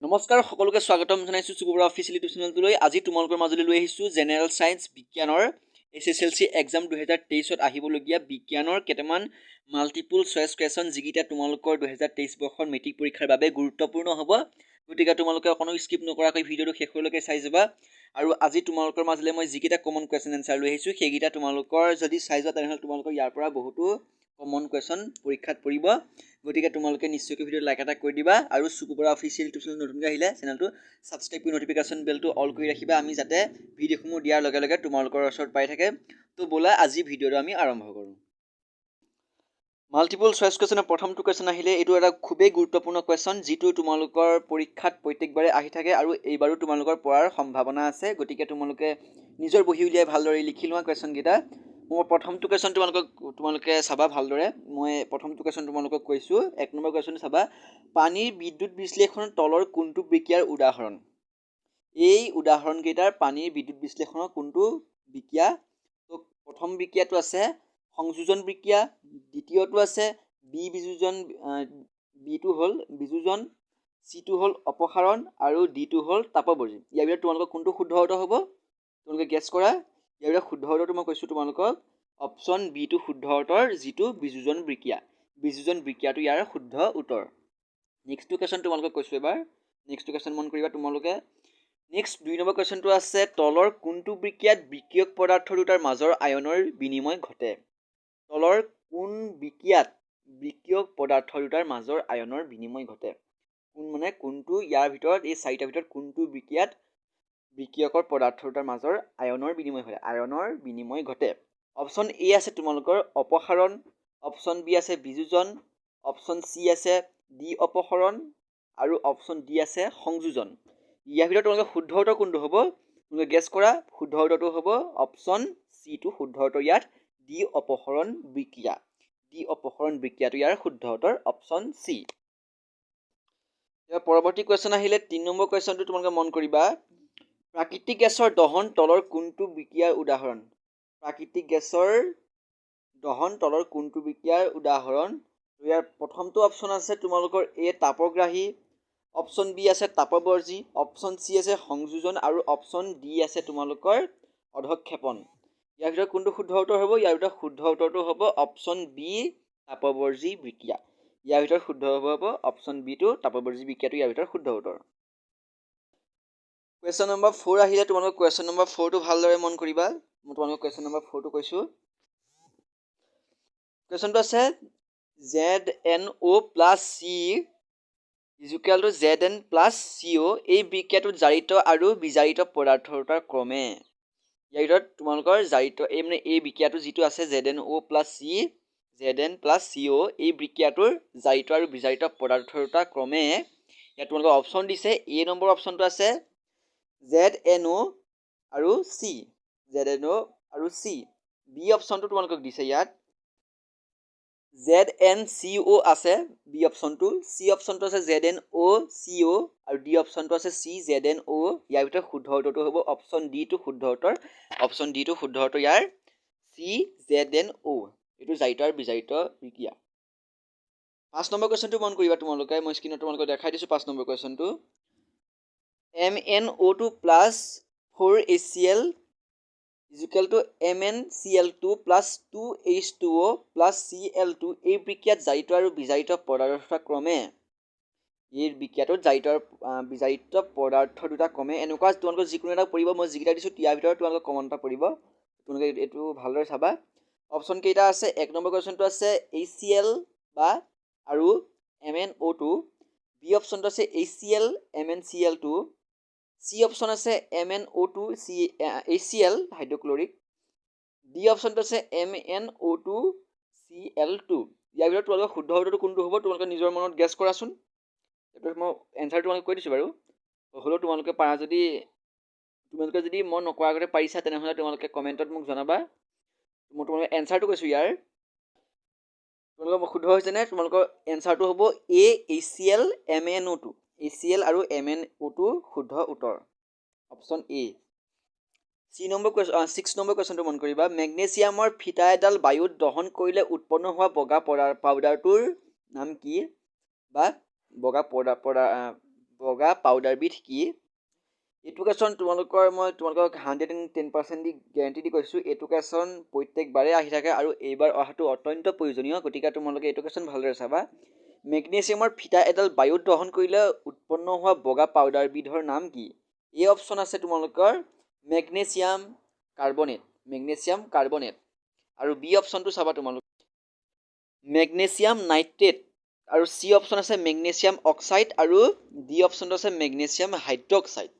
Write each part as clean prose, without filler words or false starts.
নমস্কাৰ সকলোকে স্বাগতম জনাইছো চুকুবৰা অফিচিয়েল ইউটিউব চেনেলটোলৈ। আজি তোমালোকৰ মাজলৈ লৈ আহিছোঁ জেনেৰেল সায়েন্স বিজ্ঞানৰ Hslc এক্সাম 2023ত আহিবলগীয়া বিজ্ঞানৰ কেইটামান মাল্টিপল চয়েস কুৱেশ্যন যিকেইটা তোমালোকৰ 2023 বৰ্ষৰ মেট্ৰিক পৰীক্ষাৰ বাবে গুৰুত্বপূৰ্ণ হ'ব। গতিকে তোমালোকে অকণো স্কিপ নকৰাকৈ ভিডিঅ'টো শেষলৈকে চাই যাবা। আৰু আজি তোমালোকৰ মাজলৈ মই যিকেইটা কমন কুৱেশ্যন এনসাৰ লৈ আহিছোঁ সেইকেইটা তোমালোকৰ যদি চাই যোৱা তেনেহ'লে তোমালোকৰ ইয়াৰ পৰা বহুতো কমন কুৱেশ্যন পৰীক্ষাত পৰিব। গতিকে তোমালোকে নিশ্চয়কৈ ভিডিঅ'টো লাইক এটা কৰি দিবা আৰু চুকুবৰা অফিচিয়েল ইউটিউব চেনেল নতুনকৈ আহিলে চেনেলটো ছাবস্ক্ৰাইব কৰি নটিফিকেশ্যন বেলটো অল কৰি ৰাখিবা, আমি যাতে ভিডিঅ'সমূহ দিয়াৰ লগে লগে তোমালোকৰ ওচৰত পাই থাকে। তো ব'লা আজি ভিডিঅ'টো আমি আৰম্ভ কৰোঁ। মাল্টিপল চয়েস কুৱেশ্যনৰ প্ৰথমটো কুৱেশ্যন আহিলে, এইটো এটা খুবেই গুৰুত্বপূৰ্ণ কুৱেশ্যন যিটো তোমালোকৰ পৰীক্ষাত প্ৰত্যেকবাৰে আহি থাকে আৰু এইবাৰো তোমালোকৰ পৰাৰ সম্ভাৱনা আছে। গতিকে তোমালোকে নিজৰ বহি উলিয়াই ভালদৰে লিখি লোৱা কুৱেশ্যনকেইটা। মই প্ৰথমটো কুৱেশ্যন তোমালোকে চাবা ভালদৰে। মই প্ৰথমটো কুৱেশ্যন তোমালোকক কৈছোঁ। 1 নম্বৰ কুৱেশ্যন চাবা, পানীৰ বিদ্যুৎ বিশ্লেষণৰ তলৰ কোনটো বিক্ৰিয়াৰ উদাহৰণ? এই উদাহৰণকেইটাৰ পানীৰ বিদ্যুৎ বিশ্লেষণৰ কোনটো বিক্ৰিয়া? তো প্ৰথম বিক্ৰিয়াটো আছে সংযোজন বিক্ৰিয়া, দ্বিতীয়টো আছে বিটো হ'ল বিযোজন, চিটো হ'ল অপসাৰণ আৰু ডিটো হ'ল তাপবৰ্জি। ইয়াৰ ভিতৰত তোমালোকৰ কোনটো শুদ্ধ উত্তৰ হ'ব তোমালোকে গেছ কৰা। ইয়াৰ ভিতৰত শুদ্ধ উত্তৰটো মই কৈছোঁ তোমালোকক অপশ্যন বিটো শুদ্ধ উত্তৰ, যিটো বিযোজন বিক্ৰিয়া। বিযোজন বিক্ৰিয়াটো ইয়াৰ শুদ্ধ উত্তৰ। নেক্সটটো কুৱেশ্যন তোমালোকক কৈছোঁ এবাৰ। নেক্সটটো কুৱেশ্যন মন কৰিবা তোমালোকে। নেক্সট 2 নম্বৰ কুৱেশ্যনটো আছে, তলৰ কোনটো বিক্ৰিয়াত বিক্ৰিয়ক পদাৰ্থ দুটাৰ মাজৰ আয়নৰ বিনিময় ঘটে? তলৰ কোন বিক্ৰিয়াত বিক্ৰিয়ক পদাৰ্থ দুটাৰ মাজৰ আয়নৰ বিনিময় ঘটে? কোনটো ইয়াৰ ভিতৰত এই 4টাৰ ভিতৰত কোনটো বিক্ৰিয়াত বিক্ৰিয়কৰ পদাৰ্থ দুটাৰ মাজৰ আয়নৰ বিনিময় ঘটে? আয়নৰ বিনিময় ঘটে। অপশ্যন এ আছে তোমালোকৰ অপসাৰণ, অপশ্যন বি আছে বিযোজন, অপশ্যন চি আছে ডি অপসাৰণ আৰু অপশ্যন ডি আছে সংযোজন। ইয়াৰ ভিতৰত তোমালোকৰ শুদ্ধ উত্তৰ কোনটো হ'ব তোমালোকে গেছ কৰা। শুদ্ধ উত্তৰটো হ'ব অপশ্যন চিটো শুদ্ধ উত্তৰ ইয়াত, ডি অপসাৰণ বিক্ৰিয়া। ডি অপসাৰণ বিক্ৰিয়াটো ইয়াৰ শুদ্ধ উত্তৰ, অপশ্যন চি। ইয়াৰ পৰৱৰ্তী কুৱেশ্যন আহিলে 3 নম্বৰ কুৱেশ্যনটো তোমালোকে মন কৰিবা, প্ৰাকৃতিক গেছৰ দহন তলৰ কোনটো বিক্ৰিয়াৰ উদাহৰণ? প্ৰাকৃতিক গেছৰ দহন তলৰ কোনটো বিক্ৰিয়াৰ উদাহৰণ? ইয়াৰ প্ৰথমটো অপশ্যন আছে তোমালোকৰ এ তাপগ্ৰাহী, অপশ্যন বি আছে তাপবৰ্জি, অপশ্যন চি আছে সংযোজন আৰু অপশ্যন ডি আছে তোমালোকৰ অধক্ষেপণ। ইয়াৰ ভিতৰত কোনটো শুদ্ধ উত্তৰ হ'ব? ইয়াৰ ভিতৰত শুদ্ধ উত্তৰটো হ'ব অপশ্যন বি তাপবৰ্জি বিক্ৰিয়া। ইয়াৰ ভিতৰত শুদ্ধ হ'ব অপশ্যন বিটো তাপবৰ্জি বিক্ৰিয়াটো ইয়াৰ ভিতৰত শুদ্ধ উত্তৰ। কুৱেশ্যন নম্বৰ 4 আহিলে তোমালোকৰ কুৱেশ্যন নম্বৰ 4টো ভালদৰে মন কৰিবা। মই তোমালোকক কুৱেশ্যন নম্বৰ 4টো কৈছোঁ। কুৱেশ্যনটো আছে ZnO plus C is equal to Zn plus CO এই বিক্ৰিয়াটোত জাৰিত আৰু বিজাৰিত পদাৰ্থ দুটাৰ ক্ৰমে। ইয়াৰ ভিতৰত তোমালোকৰ জাৰিত এই বিক্ৰিয়াটো যিটো আছে ZnO plus C Zn plus CO এই বিক্ৰিয়াটোৰ জাৰিত আৰু বিজাৰিত পদাৰ্থ দুটাৰ ক্ৰমে। ইয়াত তোমালোকৰ অপশ্যন দিছে, এ নম্বৰ অপশ্যনটো আছে ZnO আৰু চি, ZnO আৰু চি। বি অপশ্যনটো তোমালোকক দিছে ইয়াত ZnCO আছে বি অপশ্যনটো, চি অপশ্যনটো আছে ZnOCO আৰু ডি অপশ্যনটো আছে চি ZnO। ইয়াৰ ভিতৰত শুদ্ধ উত্তৰটো হ'ব অপশ্যন ডিটো শুদ্ধ উত্তৰ। অপশ্যন ডিটো শুদ্ধ উত্তৰ ইয়াৰ, চি ZnO। এইটো জাৰিত আৰু বিজাৰিত বিক্ৰিয়া। 5 নম্বৰ কুৱেশ্যনটো মন কৰিবা তোমালোকে। মই স্ক্ৰীনত তোমালোকক দেখাই দিছোঁ 5 নম্বৰ কুৱেশ্যনটো। MnO2 plus 4HCl equal to MnCl2 plus 2H2O plus Cl2 এই বিক্ৰিয়াত জাৰিত আৰু বিজাৰিত পদাৰ্থ ক্ৰমে। এই বিক্ৰিয়াটোত জাৰিত আৰু বিজাৰিত পদাৰ্থ দুটা ক্ৰমে এনেকুৱা তোমালোকৰ যিকোনো এটা পৰিব। মই যিকেইটা দিছোঁ ইয়াৰ ভিতৰত তোমালোকৰ কমন এটা পৰিব। তোমালোকে এইটো ভালদৰে চাবা। অপশ্যন কেইটা আছে, 1 নম্বৰ কুৱেশ্যনটো আছে HCl বা আৰু MnO2, বি অপশ্যনটো আছে HCl MnCl2, চি অপশ্যন আছে MnO2 HCl হাইড্ৰক্লৰিক, ডি অপশ্যনটো আছে MnO2 Cl2। ইয়াৰ ভিতৰত তোমালোকৰ শুদ্ধ উত্তৰটো কোনটো হ'ব তোমালোকে নিজৰ মনত গেছ কৰাচোন। এইটো মই এনচাৰটো তোমালোকে কৈ দিছোঁ বাৰু। হ'লেও তোমালোকে যদি মই নকৰাৰ আগতে পাৰিছা তেনেহ'লে তোমালোকে কমেণ্টত মোক জনাবা। মই তোমালোকে এনচাৰটো কৈছোঁ ইয়াৰ। তোমালোকৰ শুদ্ধ হৈছেনে? তোমালোকৰ এনচাৰটো হ'ব এ HCl MnO2। HCl আৰু MnO2 শুদ্ধ উত্তৰ, অপশ্যন এ। 6 নম্বৰ কুৱেশ্যনটো মন কৰিবা। মেগনেছিয়ামৰ ফিটা এডাল বায়ুত দহন কৰিলে উৎপন্ন হোৱা বগা পাউডাৰটোৰ নাম কি? বা বগা পাউডাৰবিধ কি? এইটো কুৱেশ্যন মই তোমালোকক 110% দি গেৰাণ্টি দি কৈছোঁ। এইটো কুৱেশ্যন প্ৰত্যেকবাৰে আহি থাকে আৰু এইবাৰ অহাটো অত্যন্ত প্ৰয়োজনীয়। গতিকে তোমালোকে এইটো কুৱেশ্যন ভালদৰে চাবা। মেগনেছিয়ামৰ ফিটা এডাল বায়ুত দহন কৰিলে উৎপন্ন হোৱা বগা পাউডাৰবিধৰ নাম কি? এই অপশ্যন আছে তোমালোকৰ মেগনেছিয়াম কাৰ্বনেট আৰু বি অপশ্যনটো চাবা তোমালোক মেগনেছিয়াম নাইট্ৰেট আৰু চি অপশ্যন আছে মেগনেছিয়াম অক্সাইড আৰু ডি অপশ্যনটো আছে মেগনেছিয়াম হাইড্ৰক্সাইড।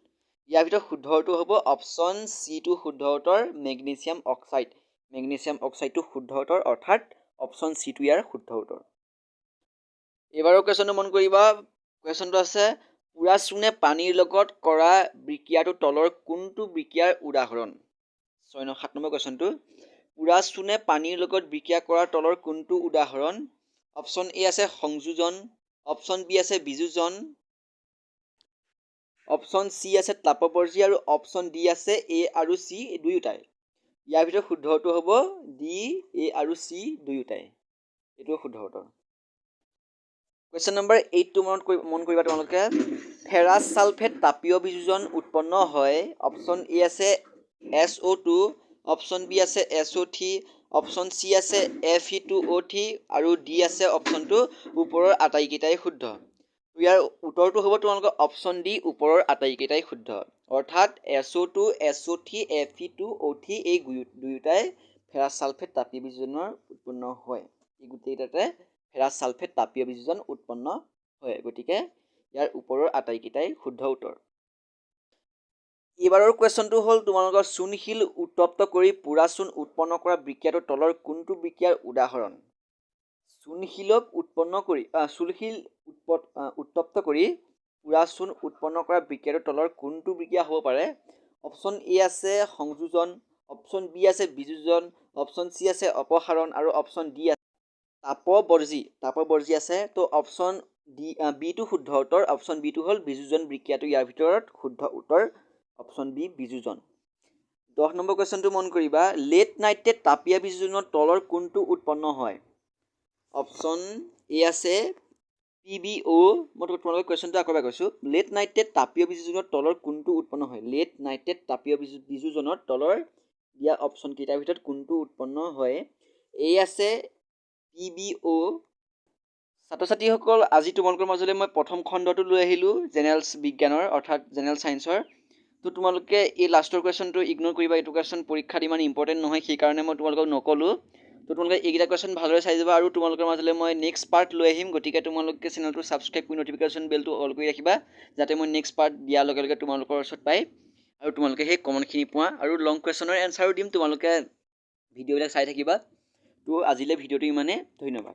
ইয়াৰ ভিতৰত শুদ্ধ উত্তৰ হ'ব অপশ্যন চিটো শুদ্ধ উত্তৰ মেগনেছিয়াম অক্সাইড। মেগনেছিয়াম অক্সাইডটো শুদ্ধ উত্তৰ অৰ্থাৎ অপশ্যন চিটো ইয়াৰ শুদ্ধ উত্তৰ। এইবাৰৰ কুৱেশ্যনটো মন কৰিবা। কুৱেশ্যনটো আছে পুৰা চূণে পানীৰ লগত কৰা বিক্ৰিয়াটো তলৰ কোনটো বিক্ৰিয়াৰ উদাহৰণ? 7 নম্বৰ কুৱেশ্যনটো পুৰা চূণে পানীৰ লগত বিক্ৰিয়া কৰাৰ তলৰ কোনটো উদাহৰণ? অপশ্যন এ আছে সংযোজন, অপশ্যন বি আছে বিযোজন, অপশ্যন চি আছে তাপবৰ্জি আৰু অপশ্যন ডি আছে এ আৰু চি দুয়োটাই। ইয়াৰ ভিতৰত শুদ্ধ উত্তৰ হ'ব ডি, এ আৰু চি দুয়োটাই। এইটো শুদ্ধ উত্তৰ। কুৱেশ্যন নম্বৰ 8টো মন কৰিবা তোমালোকে। ফেৰাছ ছালফেট তাপীয় বিযোজন উৎপন্ন হয়। অপশ্যন এ আছে SO2, অপশ্যন বি আছে SO3, অপশ্যন চি আছে Fe2O3 আৰু ডি আছে অপশ্যনটো ওপৰৰ আটাইকেইটাই শুদ্ধ। ইয়াৰ উত্তৰটো হ'ব তোমালোকৰ অপশ্যন ডি ওপৰৰ আটাইকেইটাই শুদ্ধ। অৰ্থাৎ SO2, SO3, Fe2O3 এই দুয়োটাই ফেৰাছ ছালফেট তাপীয় বিযোজনৰ উৎপন্ন হয়। এই গোটেইকেইটাতে ফেৰাছ ছালফেট তাপীয় বিযোজন উৎপন্ন হয়। গতিকে ইয়াৰ ওপৰৰ আটাইকেইটাই শুদ্ধ উত্তৰ। এইবাৰৰ কুৱেশ্যনটো হ'ল তোমালোকৰ চূণশিল উত্তপ্ত কৰি পুৰা চূণ উৎপন্ন কৰা বিক্ৰিয়াটো তলৰ কোনটো বিক্ৰিয়াৰ উদাহৰণ? চূণশিল উত্তপ্ত কৰি পুৰা চূণ উৎপন্ন কৰা বিক্ৰিয়াটো তলৰ কোনটো বিক্ৰিয়া হ'ব পাৰে? অপশ্যন এ আছে সংযোজন, অপশ্যন বি আছে বিযোজন, অপশ্যন চি আছে অপসাৰণ আৰু অপশ্যন ডি আছে তাপবৰ্জি আছে। তো অপশ্যন বিটো শুদ্ধ উত্তৰ। অপশ্যন বিটো হ'ল বিযোজন বিক্ৰিয়াটো ইয়াৰ ভিতৰত শুদ্ধ উত্তৰ অপশ্যন বি বিযোজন। 10 নম্বৰ কুৱেশ্যনটো মন কৰিবা। লেড নাইট্ৰেট তাপীয় বিযোজনৰ তলৰ কোনটো উৎপন্ন হয়? অপশ্যন এ আছে PbO। মই তোমালোকৰ কুৱেশ্যনটো আকৌ এবাৰ কৈছোঁ। লেড নাইট্ৰেট তাপীয় বিযোজনৰ তলৰ কোনটো উৎপন্ন হয়? লেড নাইট্ৰেট তাপীয় বিযোজনৰ তলৰ দিয়া অপশ্যন কেইটাৰ ভিতৰত কোনটো উৎপন্ন হয়? এ আছে PbO। ছাত্ৰ ছাত্ৰীসকল, আজি তোমালোকৰ মাজলৈ মই প্ৰথম খণ্ডটো লৈ আহিলোঁ জেনেৰেল বিজ্ঞানৰ অৰ্থাৎ জেনেৰেল ছায়েন্সৰ। তো তোমালোকে এই লাষ্টৰ কুৱেশ্যনটো ইগন'ৰ কৰিবা। এইটো কুৱেশ্যন পৰীক্ষাত ইমান ইম্পৰ্টেণ্ট নহয়, সেইকাৰণে মই তোমালোকক নক'লোঁ। তো তোমালোকে এইকেইটা কুৱেশ্যন ভালদৰে চাই যাবা আৰু তোমালোকৰ মাজলৈ মই নেক্সট পাৰ্ট লৈ আহিম। গতিকে তোমালোকে চেনেলটো ছাবস্ক্ৰাইব কৰি নটিফিকেশ্যন বেলটো অল কৰি ৰাখিবা, যাতে মই নেক্সট পাৰ্ট দিয়াৰ লগে লগে তোমালোকৰ ওচৰত পায় আৰু তোমালোকে সেই কমনখিনি পোৱা। আৰু লং কুৱেশ্যনৰ এনচাৰো দিম, তোমালোকে ভিডিঅ'বিলাক চাই থাকিবা। তো আজিলৈ ভিডিঅ'টো ইমানে। ধন্যবাদ।